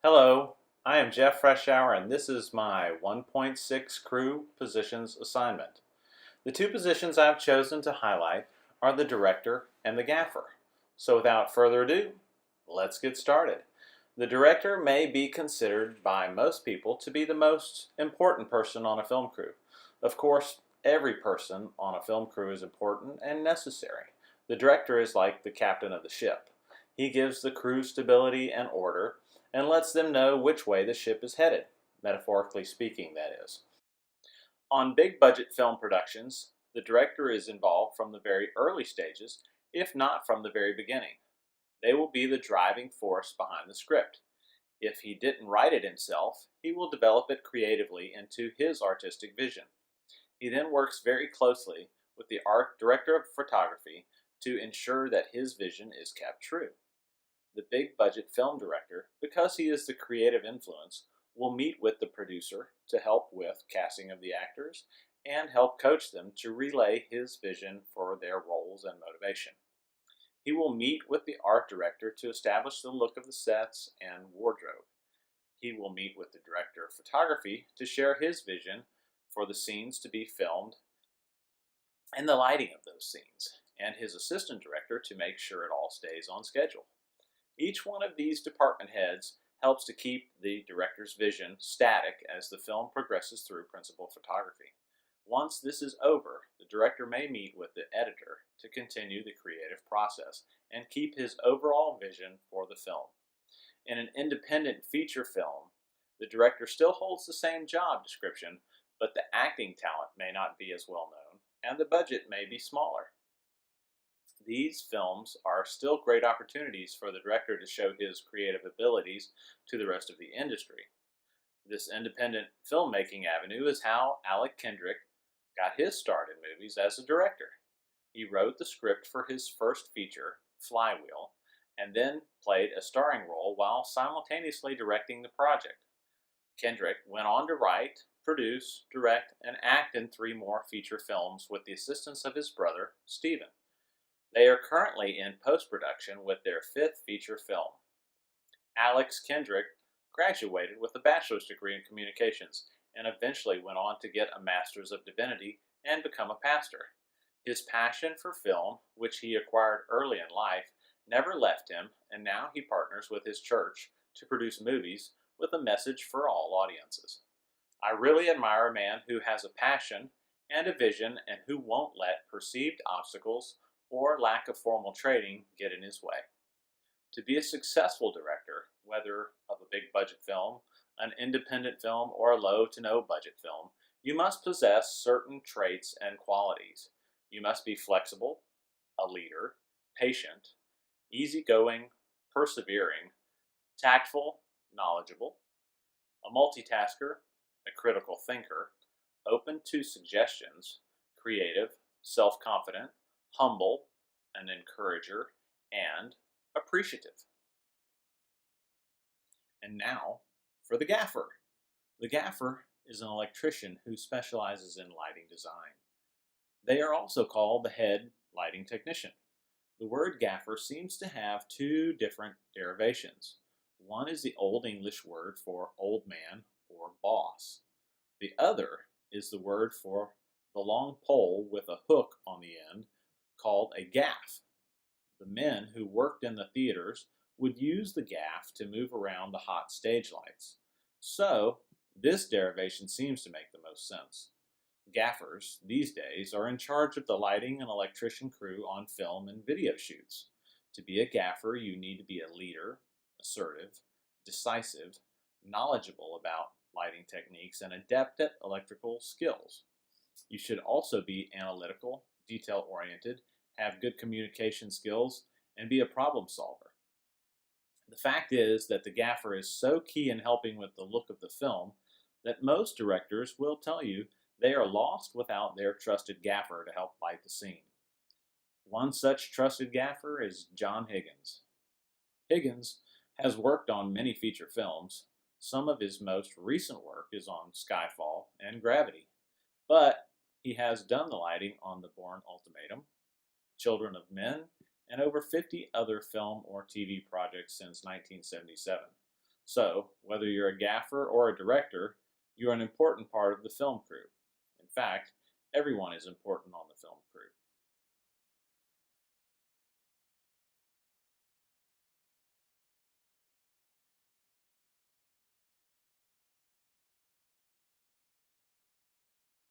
Hello, I am Jeff Freshour and this is my 1.6 crew positions assignment. The two positions I've chosen to highlight are the director and the gaffer. So without further ado, let's get started. The director may be considered by most people to be the most important person on a film crew. Of course, every person on a film crew is important and necessary. The director is like the captain of the ship. He gives the crew stability and order and lets them know which way the ship is headed, metaphorically speaking, that is. On big budget film productions, the director is involved from the very early stages, if not from the very beginning. They will be the driving force behind the script. If he didn't write it himself, he will develop it creatively into his artistic vision. He then works very closely with the art director of photography to ensure that his vision is kept true. The big budget film director, because he is the creative influence, will meet with the producer to help with casting of the actors and help coach them to relay his vision for their roles and motivation. He will meet with the art director to establish the look of the sets and wardrobe. He will meet with the director of photography to share his vision for the scenes to be filmed and the lighting of those scenes, and his assistant director to make sure it all stays on schedule. Each one of these department heads helps to keep the director's vision static as the film progresses through principal photography. Once this is over, the director may meet with the editor to continue the creative process and keep his overall vision for the film. In an independent feature film, the director still holds the same job description, but the acting talent may not be as well known, and the budget may be smaller. These films are still great opportunities for the director to show his creative abilities to the rest of the industry. This independent filmmaking avenue is how Alec Kendrick got his start in movies as a director. He wrote the script for his first feature, Flywheel, and then played a starring role while simultaneously directing the project. Kendrick went on to write, produce, direct, and act in 3 more feature films with the assistance of his brother, Steven. They are currently in post-production with their 5th feature film. Alex Kendrick graduated with a bachelor's degree in communications and eventually went on to get a master's of divinity and become a pastor. His passion for film, which he acquired early in life, never left him, and now he partners with his church to produce movies with a message for all audiences. I really admire a man who has a passion and a vision and who won't let perceived obstacles or lack of formal training get in his way. To be a successful director, whether of a big budget film, an independent film, or a low to no budget film, you must possess certain traits and qualities. You must be flexible, a leader, patient, easygoing, persevering, tactful, knowledgeable, a multitasker, a critical thinker, open to suggestions, creative, self-confident, humble, an encourager, and appreciative. And now for the gaffer. The gaffer is an electrician who specializes in lighting design. They are also called the head lighting technician. The word gaffer seems to have 2 different derivations. One is the Old English word for old man or boss. The other is the word for the long pole with a hook on the end called a gaff. The men who worked in the theaters would use the gaff to move around the hot stage lights. So, this derivation seems to make the most sense. Gaffers, these days, are in charge of the lighting and electrician crew on film and video shoots. To be a gaffer, you need to be a leader, assertive, decisive, knowledgeable about lighting techniques, and adept at electrical skills. You should also be analytical, detail-oriented, have good communication skills, and be a problem solver. The fact is that the gaffer is so key in helping with the look of the film that most directors will tell you they are lost without their trusted gaffer to help light the scene. One such trusted gaffer is John Higgins. Higgins has worked on many feature films. Some of his most recent work is on Skyfall and Gravity, but he has done the lighting on The Bourne Ultimatum, Children of Men, and over 50 other film or TV projects since 1977. So, whether you're a gaffer or a director, you are an important part of the film crew. In fact, everyone is important on the film crew.